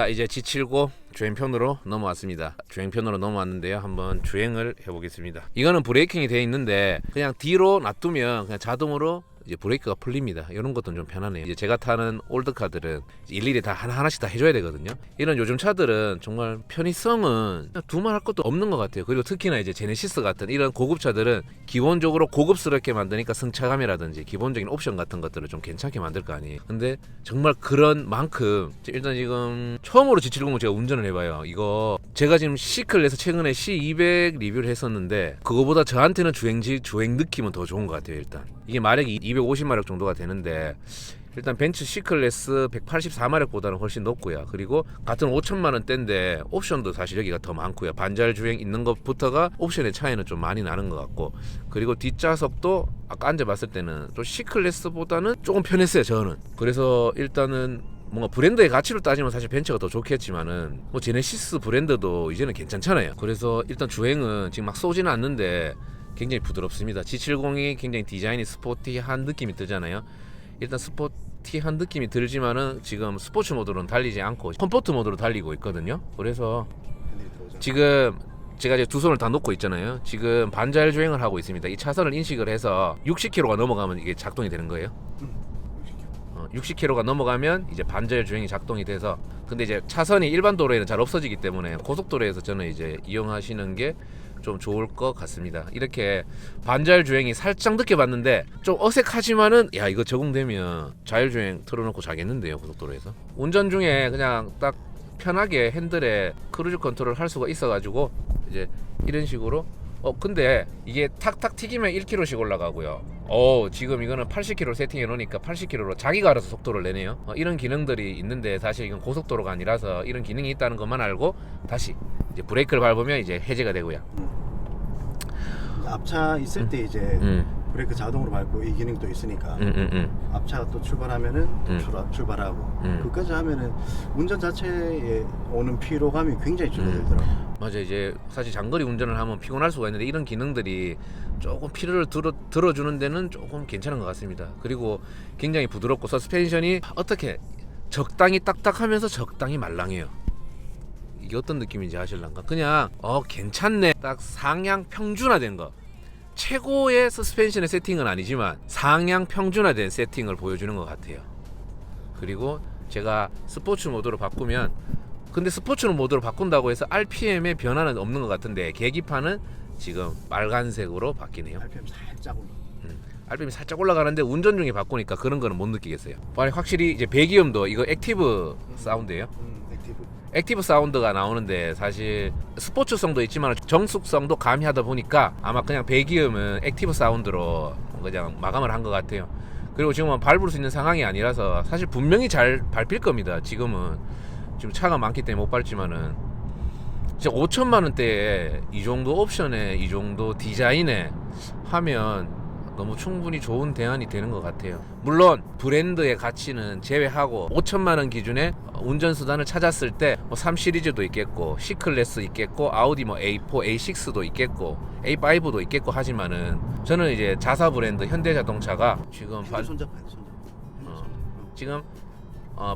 자, 이제 G70 주행편으로 넘어왔습니다. 주행편으로 넘어왔는데요. 한번 주행을 해보겠습니다. 이거는 브레이킹이 되어 있는데 그냥 뒤로 놔두면 그냥 자동으로 이제 브레이크가 풀립니다. 이런 것도 좀 편하네요. 이제 제가 타는 올드카들은 일일이 다 하나하나씩 다 해줘야 되거든요. 이런 요즘 차들은 정말 편의성은 두말할 것도 없는 것 같아요. 그리고 특히나 이제 제네시스 같은 이런 고급차들은 기본적으로 고급스럽게 만드니까 승차감이라든지 기본적인 옵션 같은 것들을 좀 괜찮게 만들 거 아니에요. 근데 정말 그런 만큼 일단 지금 처음으로 G70 제가 운전을 해봐요. 이거 제가 지금 C클래스 최근에 C200 리뷰를 했었는데 그거보다 저한테는 주행 느낌은 더 좋은 것 같아요. 일단 이게 마력이 250마력 정도가 되는데 일단 벤츠 C클래스 184마력보다는 훨씬 높고요. 그리고 같은 5천만원대인데 옵션도 사실 여기가 더 많고요. 반절 주행 있는 것부터가 옵션의 차이는 좀 많이 나는 것 같고, 그리고 뒷좌석도 아까 앉아봤을 때는 좀 C클래스보다는 조금 편했어요 저는. 그래서 일단은 뭔가 브랜드의 가치로 따지면 사실 벤츠가 더 좋겠지만은 뭐 제네시스 브랜드도 이제는 괜찮잖아요. 그래서 일단 주행은 지금 막 쏘지는 않는데 굉장히 부드럽습니다. G70이 굉장히 디자인이 스포티한 느낌이 들잖아요. 일단 스포티한 느낌이 들지만은 지금 스포츠 모드로는 달리지 않고 컴포트 모드로 달리고 있거든요. 그래서 지금 제가 이제 두 손을 다 놓고 있잖아요. 지금 반자율 주행을 하고 있습니다. 이 차선을 인식을 해서 60km가 넘어가면 이게 작동이 되는 거예요. 60km가 넘어가면 이제 반자율 주행이 작동이 돼서, 근데 이제 차선이 일반 도로에는 잘 없어지기 때문에 고속도로에서 저는 이제 이용하시는 게 좀 좋을 것 같습니다. 이렇게 반자율 주행이 살짝 느껴봤는데 좀 어색하지만은 야, 이거 적응되면 자율주행 틀어놓고 자겠는데요, 고속도로에서. 운전 중에 그냥 딱 편하게 핸들에 크루즈 컨트롤 할 수가 있어가지고 이제 이런 식으로 근데 이게 탁탁 튀기면 1km씩 올라가고요. 지금 이거는 80km 세팅해 놓으니까 80km로 자기가 알아서 속도를 내네요. 이런 기능들이 있는데 사실 이건 고속도로가 아니라서 이런 기능이 있다는 것만 알고 다시 이제 브레이크를 밟으면 이제 해제가 되고요. 앞차 있을 때 이제 브레이크 자동으로 밟고 이 기능도 있으니까 앞차가 또 출발하면은 또 출발하고 그까지 하면은 운전 자체에 오는 피로감이 굉장히 줄어들더라고요. 맞아. 이제 사실 장거리 운전을 하면 피곤할 수가 있는데 이런 기능들이 조금 피로를 들어주는 데는 조금 괜찮은 것 같습니다. 그리고 굉장히 부드럽고 서스펜션이 어떻게 적당히 딱딱하면서 적당히 말랑해요. 이게 어떤 느낌인지 아실란가? 그냥 괜찮네, 딱 상향 평준화된 거. 최고의 서스펜션의 세팅은 아니지만 상향 평준화된 세팅을 보여주는 것 같아요. 그리고 제가 스포츠 모드로 바꾸면, 근데 스포츠 모드로 바꾼다고 해서 RPM의 변화는 없는 것 같은데 계기판은 지금 빨간색으로 바뀌네요. RPM 살짝 올라. RPM이 살짝 올라가는데 운전 중에 바꾸니까 그런 거는 못 느끼겠어요. 확실히 이제 배기음도 이거 액티브 사운드예요. 액티브 사운드가 나오는데 사실 스포츠성도 있지만 정숙성도 가미하다 보니까 아마 그냥 배기음은 액티브 사운드로 그냥 마감을 한 것 같아요. 그리고 지금은 밟을 수 있는 상황이 아니라서 사실 분명히 잘 밟힐 겁니다. 지금 차가 많기 때문에 못 밟지만은 진짜 5천만 원대에 이 정도 옵션에 이 정도 디자인에 하면 너무 충분히 좋은 대안이 되는 것 같아요. 물론 브랜드의 가치는 제외하고 5천만 원 기준에 운전수단을 찾았을 때 3 시리즈도 있겠고 C클래스 있겠고 아우디 A4, A6도 있겠고 A5도 있겠고 하지만은 저는 이제 자사 브랜드 현대자동차가 지금 지금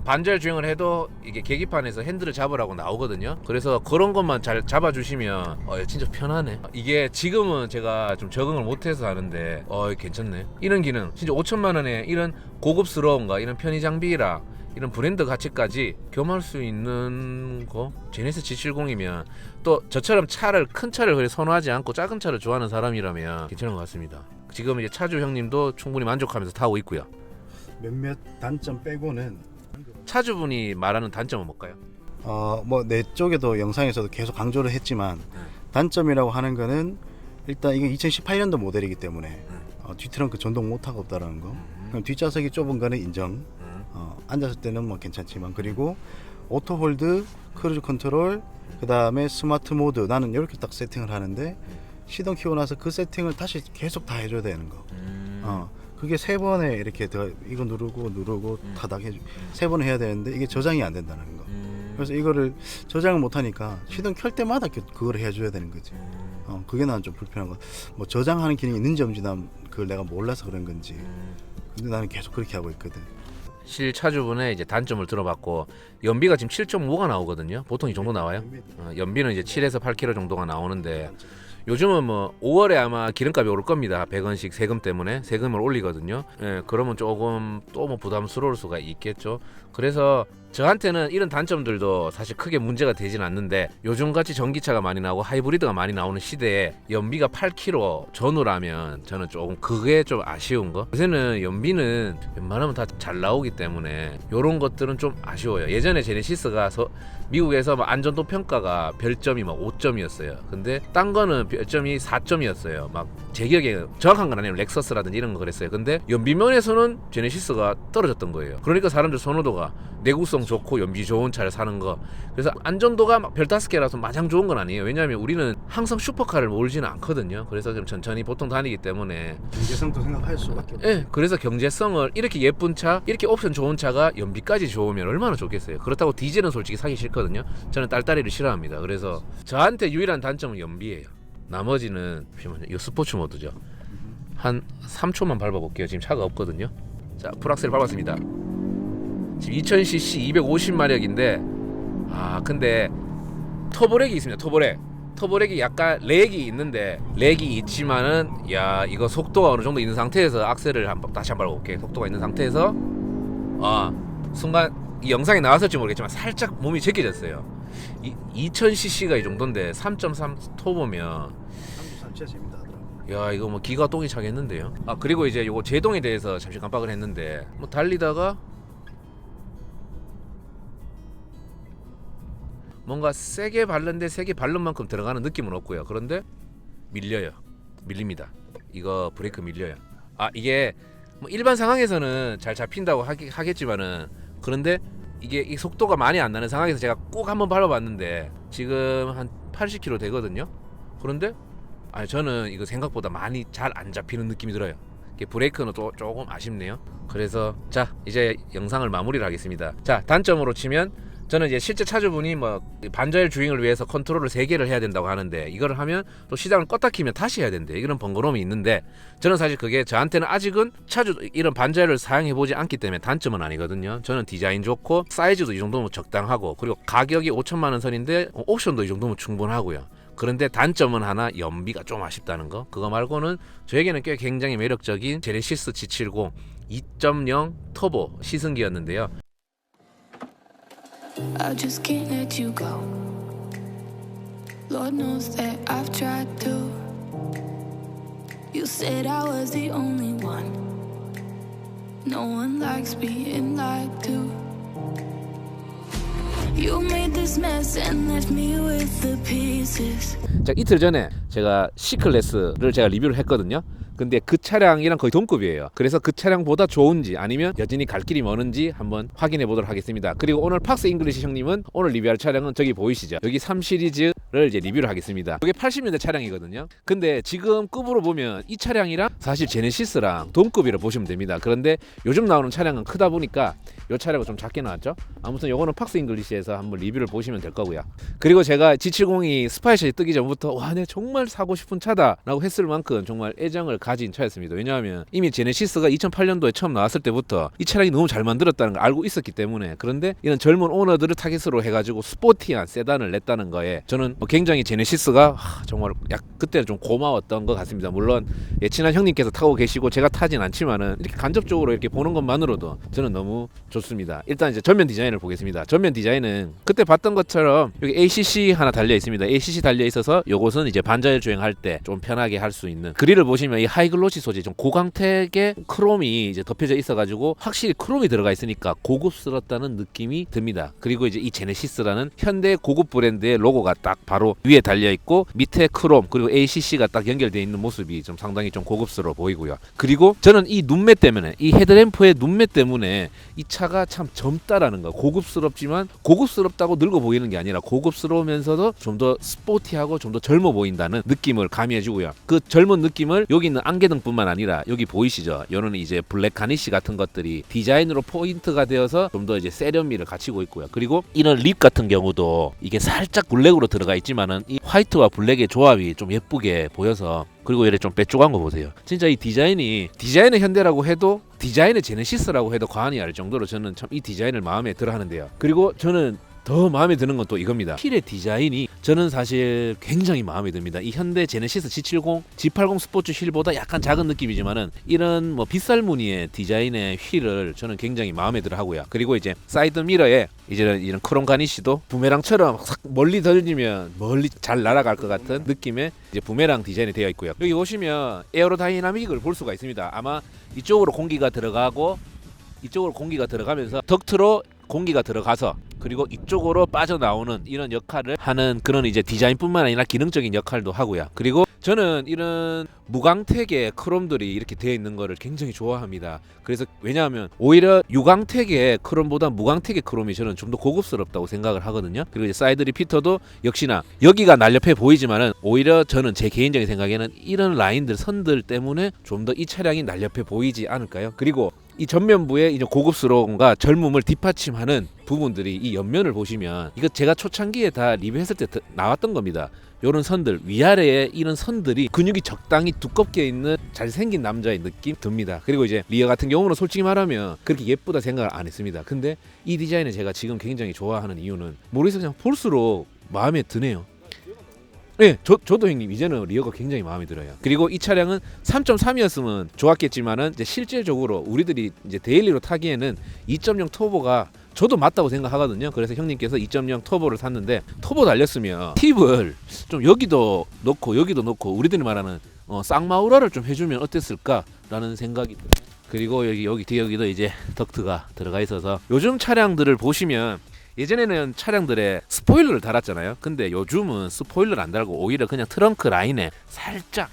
반절 주행을 해도 이게 계기판에서 핸들을 잡으라고 나오거든요. 그래서 그런 것만 잘 잡아주시면 진짜 편하네. 이게 지금은 제가 좀 적응을 못해서 하는데 괜찮네. 이런 기능 진짜 5천만 원에 이런 고급스러움과 이런 편의 장비랑 이런 브랜드 가치까지 겸할 수 있는 거, 제네시스 G70이면 또 저처럼 큰 차를 선호하지 않고 작은 차를 좋아하는 사람이라면 괜찮은 것 같습니다. 지금 이제 차주 형님도 충분히 만족하면서 타고 있고요. 몇몇 단점 빼고는 차주분이 말하는 단점은 뭘까요? 뭐 내 쪽에도 영상에서도 계속 강조를 했지만 단점이라고 하는 거는 일단 이게 2018년도 모델이기 때문에 뒤트렁크 전동 모터가 없다라는 거. 그럼 뒷좌석이 좁은 거는 인정. 앉았을 때는 뭐 괜찮지만, 그리고 오토홀드, 크루즈 컨트롤, 그 다음에 스마트 모드, 나는 이렇게 딱 세팅을 하는데 시동 켜고 나서 그 세팅을 다시 계속 다 해줘야 되는 거. 그게 3번에 이렇게 이거 누르고 타닥 해주 3번 해야 되는데 이게 저장이 안 된다는 거. 그래서 이거를 저장을 못 하니까 시동 켤 때마다 그걸 해줘야 되는 거지. 그게 나는 좀 불편한 거. 뭐 저장하는 기능이 있는지 없는지 난 그걸 내가 몰라서 그런 건지. 근데 나는 계속 그렇게 하고 있거든. 실차주분의 이제 단점을 들어봤고 연비가 지금 7.5가 나오거든요. 보통 이 정도 나와요. 연비는 이제 7에서 8km 정도가 나오는데 요즘은 뭐 5월에 아마 기름값이 오를 겁니다. 100원씩 세금 때문에 세금을 올리거든요. 예, 그러면 조금 또 뭐 부담스러울 수가 있겠죠. 그래서 저한테는 이런 단점들도 사실 크게 문제가 되진 않는데 요즘같이 전기차가 많이 나오고 하이브리드가 많이 나오는 시대에 연비가 8km 전후라면 저는 조금 그게 좀 아쉬운 거. 요새는 연비는 웬만하면 다 잘 나오기 때문에 이런 것들은 좀 아쉬워요. 예전에 제네시스가 미국에서 막 안전도 평가가 별점이 막 5점이었어요. 근데 딴 거는 별점이 4점이었어요. 막 제 기억에 정확한 건 아니에요. 렉서스라든지 이런 거 그랬어요. 근데 연비면에서는 제네시스가 떨어졌던 거예요. 그러니까 사람들 선호도가 내구성 좋고 연비 좋은 차를 사는 거. 그래서 안전도가 막 별 5개라서 마냥 좋은 건 아니에요. 왜냐하면 우리는 항상 슈퍼카를 몰지는 않거든요. 그래서 좀 천천히 보통 다니기 때문에 경제성도 생각할 수밖에 없어요. 예, 그래서 경제성을 이렇게 예쁜 차, 이렇게 옵션 좋은 차가 연비까지 좋으면 얼마나 좋겠어요. 그렇다고 디젤은 솔직히 사기 싫거든요. 저는 딸딸이를 싫어합니다. 그래서 저한테 유일한 단점은 연비예요. 나머지는 잠시만요. 이거 스포츠 모드죠. 한 3초만 밟아볼게요. 지금 차가 없거든요. 자, 풀악셀 밟았습니다. 지금 2000cc 250마력인데 근데 터보렉이 있습니다. 터보렉이 약간 렉이 있는데 렉이 있지만은 야 이거 속도가 어느 정도 있는 상태에서 악셀을 다시 한번 밟아볼게요. 속도가 있는 상태에서 순간 이 영상에 나왔을지 모르겠지만 살짝 몸이 제껴졌어요. 2000cc가 이 정도인데 3.3 터보면 진짜 재밌다 하더라고요. 야 이거 뭐 기가 똥이 차겠는데요. 그리고 이제 요거 제동에 대해서 잠시 깜빡을 했는데 뭐 달리다가 뭔가 세게 밟는데 세게 밟는 만큼 들어가는 느낌은 없고요. 그런데 밀립니다. 이거 브레이크 밀려요. 이게 뭐 일반 상황에서는 잘 잡힌다고 하겠지만은 그런데 이게 이 속도가 많이 안 나는 상황에서 제가 꼭 한번 밟아봤는데 지금 한 80km 되거든요. 그런데 저는 이거 생각보다 많이 잘 안 잡히는 느낌이 들어요. 브레이크는 또 조금 아쉽네요. 그래서 자 이제 영상을 마무리를 하겠습니다. 자 단점으로 치면 저는 이제 실제 차주분이 뭐 반자율 주행을 위해서 컨트롤을 3개를 해야 된다고 하는데 이거를 하면 또 시장을 껐다 키면 다시 해야 된대. 이런 번거로움이 있는데 저는 사실 그게 저한테는 아직은 이런 반자율을 사용해 보지 않기 때문에 단점은 아니거든요. 저는 디자인 좋고 사이즈도 이 정도면 적당하고 그리고 가격이 5천만 원 선인데 옵션도 이 정도면 충분하고요. 그런데 단점은 하나 연비가 좀 아쉽다는 거. 그거 말고는 저에게는 꽤 굉장히 매력적인 제네시스 G70 2.0 터보 시승기였는데요. I just can't let you go. Lord knows that I've tried to. You said I was the only one. No one likes being lied to. You made this mess and left me with the pieces. 자, 이틀 전에 제가 C클래스를 제가 리뷰를 했거든요. 근데 그 차량이랑 거의 동급이에요. 그래서 그 차량보다 좋은지 아니면 여전히 갈 길이 먼지 한번 확인해 보도록 하겠습니다. 그리고 오늘 팍스 잉글리시 형님은 오늘 리뷰할 차량은 저기 보이시죠? 여기 3시리즈를 이제 리뷰를 하겠습니다. 이게 80년대 차량이거든요. 근데 지금 급으로 보면 이 차량이랑 사실 제네시스랑 동급이라 보시면 됩니다. 그런데 요즘 나오는 차량은 크다 보니까 이 차량은 좀 작게 나왔죠. 아무튼 요거는 팍스 잉글리시에서 한번 리뷰를 보시면 될 거고요. 그리고 제가 G70이 스파이셜이 뜨기 전부터 와, 내가 정말 사고 싶은 차다라고 했을 만큼 정말 애정을 가진 차였습니다. 왜냐하면 이미 제네시스가 2008년도에 처음 나왔을 때부터 이 차량이 너무 잘 만들었다는 걸 알고 있었기 때문에 그런데 이런 젊은 오너들을 타깃으로 해가지고 스포티한 세단을 냈다는 거에 저는 굉장히 제네시스가 정말 그때는 좀 고마웠던 것 같습니다. 물론 친한 형님께서 타고 계시고 제가 타진 않지만은 이렇게 간접적으로 이렇게 보는 것만으로도 저는 너무 좋습니다. 일단 이제 전면 디자인을 보겠습니다. 전면 디자인은 그때 봤던 것처럼 여기 ACC 하나 달려 있습니다. ACC 달려 있어서 요것은 이제 반자율 주행할 때 좀 편하게 할 수 있는 그릴을 보시면 이 하이글로시 소재 좀 고광택의 크롬이 이제 덮여져 있어가지고 확실히 크롬이 들어가 있으니까 고급스럽다는 느낌이 듭니다. 그리고 이제 이 제네시스라는 현대 고급 브랜드의 로고가 딱 바로 위에 달려 있고 밑에 크롬 그리고 ACC가 딱 연결되어 있는 모습이 좀 상당히 좀 고급스러워 보이고요. 그리고 저는 이 눈매 때문에 이 헤드램프의 눈매 때문에 이 차가 참 젊다라는 거. 고급스럽지만 고급스럽다고 늙어 보이는 게 아니라 고급스러우면서도 좀 더 스포티하고 좀 더 젊어 보인다는 느낌을 가미해주고요. 그 젊은 느낌을 여기 있는 안개등뿐만 아니라 여기 보이시죠? 요는 이제 블랙 가니쉬 같은 것들이 디자인으로 포인트가 되어서 좀 더 이제 세련미를 갖추고 있고요. 그리고 이런 립 같은 경우도 이게 살짝 블랙으로 들어가 있지만은 이 화이트와 블랙의 조합이 좀 예쁘게 보여서 그리고 얘를 좀 빼쪽한 거 보세요. 진짜 이 디자인은 현대라고 해도 디자인의 제네시스라고 해도 과언이 아닐 정도로 저는 참 이 디자인을 마음에 들어 하는데요. 그리고 저는 더 마음에 드는 건 또 이겁니다. 휠의 디자인이 저는 사실 굉장히 마음에 듭니다. 이 현대 제네시스 G70, G80 스포츠 휠보다 약간 작은 느낌이지만은 이런 뭐 빗살 무늬의 디자인의 휠을 저는 굉장히 마음에 들어 하고요. 그리고 이제 사이드 미러에 이제는 이런 크롬 가니쉬도 부메랑처럼 싹 멀리 던지면 멀리 잘 날아갈 것 같은 느낌의 이제 부메랑 디자인이 되어 있고요. 여기 보시면 에어로다이나믹을 볼 수가 있습니다. 아마 이쪽으로 공기가 들어가고 이쪽으로 공기가 들어가면서 덕트로 공기가 들어가서 그리고 이쪽으로 빠져나오는 이런 역할을 하는 그런 이제 디자인뿐만 아니라 기능적인 역할도 하고요. 그리고 저는 이런 무광택의 크롬들이 이렇게 되어 있는 거를 굉장히 좋아합니다. 그래서 왜냐하면 오히려 유광택의 크롬보다 무광택의 크롬이 저는 좀 더 고급스럽다고 생각을 하거든요. 그리고 이제 사이드 리피터도 역시나 여기가 날렵해 보이지만은 오히려 저는 제 개인적인 생각에는 이런 라인들 선들 때문에 좀 더 이 차량이 날렵해 보이지 않을까요? 그리고 이 전면부의 이제 고급스러움과 젊음을 뒷받침하는 부분들이 이 옆면을 보시면 이거 제가 초창기에 다 리뷰했을 때 나왔던 겁니다. 요런 선들 위아래에 이런 선들이 근육이 적당히 두껍게 있는 잘생긴 남자의 느낌 듭니다. 그리고 이제 리어 같은 경우는 솔직히 말하면 그렇게 예쁘다 생각을 안 했습니다. 근데 이 디자인을 제가 지금 굉장히 좋아하는 이유는 모르겠어요. 그냥 볼수록 마음에 드네요. 네, 저도 형님 이제는 리어가 굉장히 마음에 들어요. 그리고 이 차량은 3.3이었으면 좋았겠지만은 이제 실질적으로 우리들이 이제 데일리로 타기에는 2.0 터보가 저도 맞다고 생각하거든요. 그래서 형님께서 2.0 터보를 샀는데 터보 달렸으면 팁을 좀 여기도 넣고 여기도 넣고 우리들이 말하는 쌍마우라를 좀 해주면 어땠을까라는 생각이 들어요. 그리고 여기 뒤에 여기도 이제 덕트가 들어가 있어서 요즘 차량들을 보시면 예전에는 차량들에 스포일러를 달았잖아요. 근데 요즘은 스포일러를 안 달고 오히려 그냥 트렁크 라인에 살짝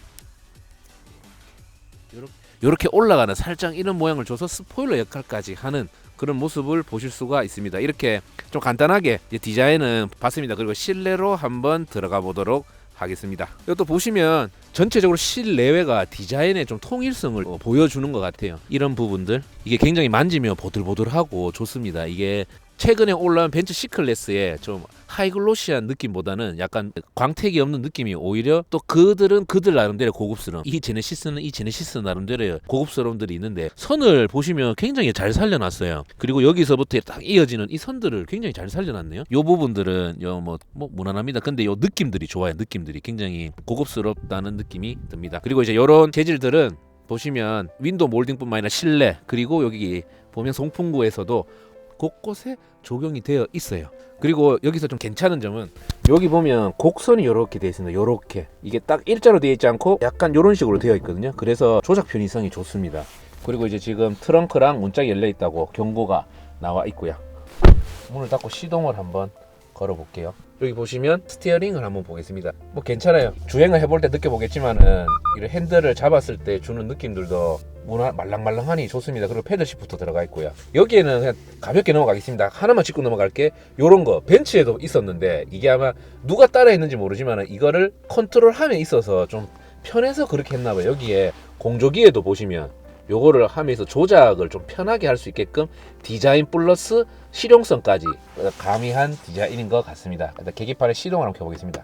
이렇게 올라가는 살짝 이런 모양을 줘서 스포일러 역할까지 하는 그런 모습을 보실 수가 있습니다. 이렇게 좀 간단하게 디자인은 봤습니다. 그리고 실내로 한번 들어가 보도록 하겠습니다. 이것도 보시면 전체적으로 실내외가 디자인의 좀 통일성을 보여주는 것 같아요. 이런 부분들 이게 굉장히 만지면 보들보들하고 좋습니다. 이게 최근에 올라온 벤츠 C클래스의 좀 하이글로시한 느낌보다는 약간 광택이 없는 느낌이 오히려 또 그들은 그들 나름대로 고급스러움, 이 제네시스는 이 제네시스 나름대로 고급스러움들이 있는데 선을 보시면 굉장히 잘 살려놨어요. 그리고 여기서부터 딱 이어지는 이 선들을 굉장히 잘 살려놨네요. 요 부분들은 뭐 무난합니다. 근데 요 느낌들이 좋아요. 느낌들이 굉장히 고급스럽다는 느낌이 듭니다. 그리고 이제 요런 재질들은 보시면 윈도우 몰딩뿐만 아니라 실내 그리고 여기 보면 송풍구에서도 곳곳에 적용이 되어 있어요. 그리고 여기서 좀 괜찮은 점은 여기 보면 곡선이 이렇게 되어 있습니다. 이렇게 이게 딱 일자로 되어 있지 않고 약간 이런 식으로 되어 있거든요. 그래서 조작 편의성이 좋습니다. 그리고 이제 지금 트렁크랑 문짝이 열려 있다고 경고가 나와 있고요. 문을 닫고 시동을 한번 걸어 볼게요. 여기 보시면 스티어링을 한번 보겠습니다. 뭐 괜찮아요. 주행을 해볼 때 느껴보겠지만은 이런 핸들을 잡았을 때 주는 느낌들도 말랑말랑하니 좋습니다. 그리고 패들 시프트 들어가 있고요. 여기에는 그냥 가볍게 넘어가겠습니다. 하나만 짚고 넘어갈게. 요런 거 벤츠에도 있었는데 이게 아마 누가 따라 했는지 모르지만 이거를 컨트롤함에 있어서 좀 편해서 그렇게 했나봐요. 여기에 공조기에도 보시면 요거를 하면서 조작을 좀 편하게 할 수 있게끔 디자인 플러스 실용성까지 가미한 디자인인 것 같습니다. 일단 계기판에 시동을 한번 켜보겠습니다.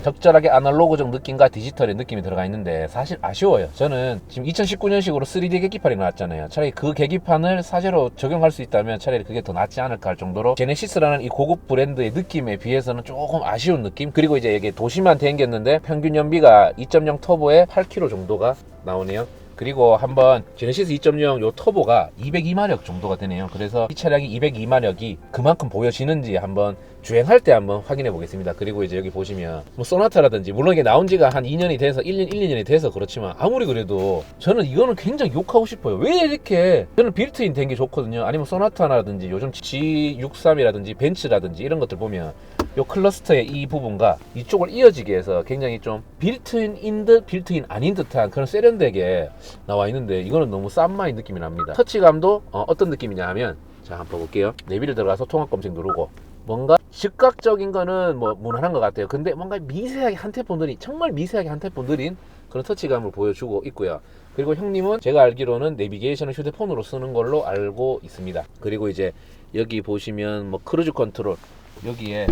적절하게 아날로그적 느낌과 디지털의 느낌이 들어가 있는데 사실 아쉬워요. 저는 지금 2019년식으로 3D 계기판이 나왔잖아요. 차라리 그 계기판을 사제로 적용할 수 있다면 차라리 그게 더 낫지 않을까 할 정도로 제네시스라는 이 고급 브랜드의 느낌에 비해서는 조금 아쉬운 느낌. 그리고 이제 이게 도시만 댕겼는데 평균 연비가 2.0 터보에 8km 정도가 나오네요. 그리고 한번 제네시스 2.0 요 터보가 202마력 정도가 되네요. 그래서 이 차량이 202마력이 그만큼 보여지는지 한번 주행할 때 한번 확인해 보겠습니다. 그리고 이제 여기 보시면 뭐 소나타라든지 물론 이게 나온 지가 한 2년이 돼서 1년 2년이 돼서 그렇지만 아무리 그래도 저는 이거는 굉장히 욕하고 싶어요. 왜 이렇게 저는 빌트인 된 게 좋거든요. 아니면 소나타라든지 요즘 G63이라든지 벤츠라든지 이런 것들 보면 요 클러스터의 이 부분과 이쪽을 이어지게 해서 굉장히 좀 빌트인인 듯 빌트인 아닌 듯한 그런 세련되게 나와 있는데 이거는 너무 싼마이 느낌이 납니다. 터치감도 어떤 느낌이냐 하면 자 한번 볼게요. 내비를 들어가서 통합 검색 누르고 뭔가 즉각적인 거는 뭐 무난한 것 같아요. 근데 뭔가 미세하게 한 템포 느린 정말 미세하게 한 템포 느린 그런 터치감을 보여주고 있고요. 그리고 형님은 제가 알기로는 내비게이션을 휴대폰으로 쓰는 걸로 알고 있습니다. 그리고 이제 여기 보시면 뭐 크루즈 컨트롤 여기에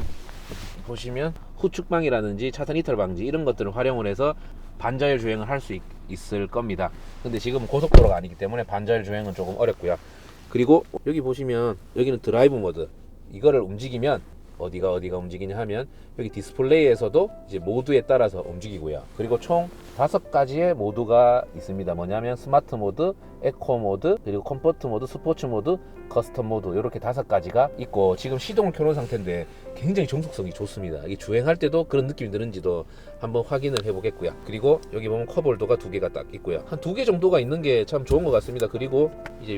보시면 후축방이라든지 차선 이탈 방지 이런 것들을 활용을 해서 반자율 주행을 할 수 있을 겁니다. 근데 지금은 고속도로가 아니기 때문에 반자율 주행은 조금 어렵고요. 그리고 여기 보시면 여기는 드라이브 모드, 이거를 움직이면 어디가 움직이냐 하면 여기 디스플레이에서도 이제 모드에 따라서 움직이고요. 그리고 총 5가지의 모드가 있습니다. 뭐냐면 스마트 모드, 에코 모드, 그리고 컴포트 모드, 스포츠 모드, 커스텀 모드, 이렇게 5가지가 있고 지금 시동을 켜놓은 상태인데 굉장히 정숙성이 좋습니다. 이게 주행할 때도 그런 느낌이 드는지도 한번 확인을 해보겠고요. 그리고 여기 보면 컵홀더가 2개가 딱 있고요. 한 2개 정도가 있는 게 참 좋은 것 같습니다. 그리고 이제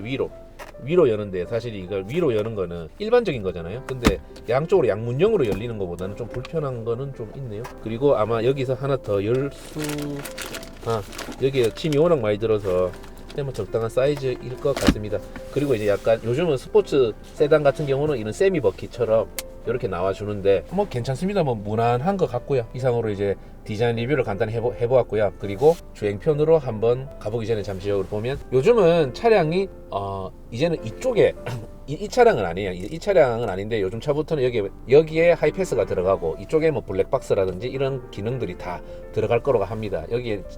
위로 여는데, 사실 이걸 위로 여는 거는 일반적인 거잖아요. 근데 양쪽으로 양문형으로 열리는 것보다는 좀 불편한 거는 좀 있네요. 그리고 아마 여기서 하나 더 여기에 침이 워낙 많이 들어서 뭐 적당한 사이즈일 것 같습니다. 그리고 이제 약간 요즘은 스포츠 세단 같은 경우는 이런 세미 버킷처럼 이렇게 나와주는데 뭐 괜찮습니다. 뭐 무난한 것 같고요. 이상으로 이제 디자인 리뷰를 간단히 해보았고요. 그리고 주행편으로 한번 가보기 전에 잠시 보면 요즘은 차량이 이제는 이쪽에 이 차량은 아니에요. 이 차량은 아닌데 요즘 차부터는 여기에 하이패스가 들어가고 이쪽에 뭐 블랙박스라든지 이런 기능들이 다 들어갈 거라고 합니다.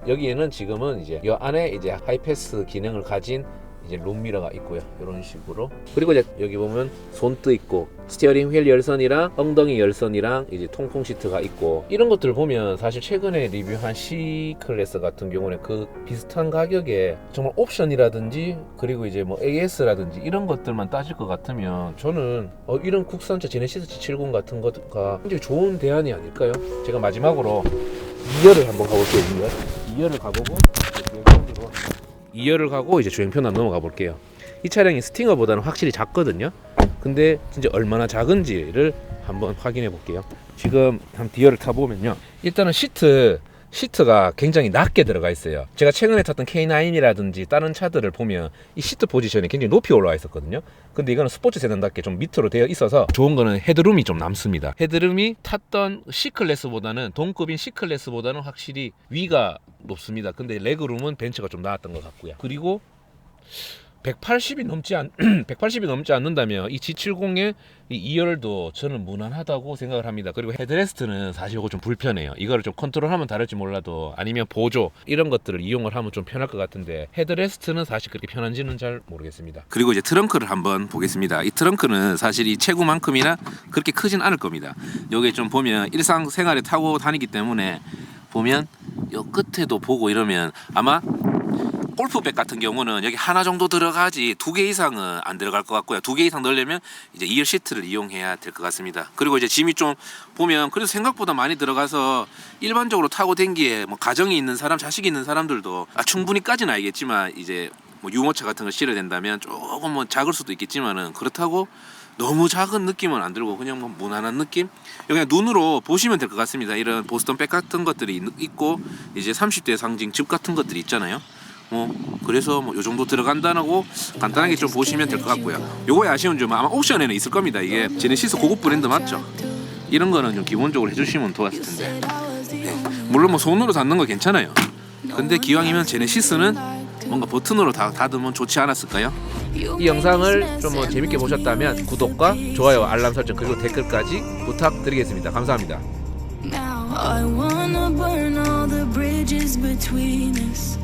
여기에는 지금은 이제 이 안에 이제 하이패스 기능을 가진 이제 룸미러가 있고요. 이런 식으로. 그리고 이제 여기 보면 손뜨 있고 스티어링 휠 열선이랑 엉덩이 열선이랑 이제 통풍 시트가 있고, 이런 것들 보면 사실 최근에 리뷰한 C클래스 같은 경우는 그 비슷한 가격에 정말 옵션이라든지 그리고 이제 뭐 AS라든지 이런 것들만 따질 것 같으면 저는 이런 국산차 제네시스 G70 같은 거가 굉장히 좋은 대안이 아닐까요? 제가 마지막으로 2열을 한번 가볼게요. 2열을 가보고 2열을 가고 이제 주행편 한번 넘어가 볼게요. 이 차량이 스팅어보다는 확실히 작거든요. 근데 진짜 얼마나 작은지를 한번 확인해 볼게요. 지금 한 뒤열을 타보면요, 일단은 시트가 굉장히 낮게 들어가 있어요. 제가 최근에 탔던 K9이라든지 다른 차들을 보면 이 시트 포지션이 굉장히 높이 올라와 있었거든요. 근데 이거는 스포츠 세단답게 좀 밑으로 되어 있어서 좋은 거는 헤드룸이 좀 남습니다. 헤드룸이 탔던 C클래스보다는, 동급인 C클래스보다는 확실히 위가 높습니다. 근데 레그룸은 벤츠가 좀 나았던 것 같고요. 그리고 180이 넘지 않는다면 이 G70의 이 2열도 저는 무난하다고 생각을 합니다. 그리고 헤드레스트는 사실 이거 좀 불편해요. 이거를 좀 컨트롤하면 다를지 몰라도, 아니면 보조 이런 것들을 이용을 하면 좀 편할 것 같은데 헤드레스트는 사실 그렇게 편한지는 잘 모르겠습니다. 그리고 이제 트렁크를 한번 보겠습니다. 이 트렁크는 사실 이 체구만큼이나 그렇게 크진 않을 겁니다. 여기 좀 보면 일상생활에 타고 다니기 때문에 보면 요 끝에도 보고 이러면 아마 골프백 같은 경우는 여기 하나 정도 들어가지 2개 이상은 안 들어갈 것 같고요. 2개 이상 넣으려면 이제 2열 시트를 이용해야 될 것 같습니다. 그리고 이제 짐이 좀 보면 그래도 생각보다 많이 들어가서 일반적으로 타고 댕기에 뭐 가정이 있는 사람, 자식이 있는 사람들도 충분히까지는 알겠지만 이제 뭐 유모차 같은 걸 실어야 된다면 조금 뭐 작을 수도 있겠지만은 그렇다고 너무 작은 느낌은 안 들고 그냥 뭐 무난한 느낌? 그냥 눈으로 보시면 될 것 같습니다. 이런 보스턴 백 같은 것들이 있고 이제 30대 상징 집 같은 것들이 있잖아요. 그래서 요 정도 들어간다고 간단하게 좀 보시면 될 것 같고요. 요거의 아쉬운 점은 아마 옵션에는 있을 겁니다. 이게 제네시스 고급 브랜드 맞죠? 이런 거는 좀 기본적으로 해주시면 좋았을 텐데. 네. 물론 뭐 손으로 닫는 거 괜찮아요. 근데 기왕이면 제네시스는 뭔가 버튼으로 닫으면 좋지 않았을까요? 이 영상을 좀 뭐 재밌게 보셨다면 구독과 좋아요, 알람 설정 그리고 댓글까지 부탁드리겠습니다. 감사합니다. Now I wanna burn all the bridges between us.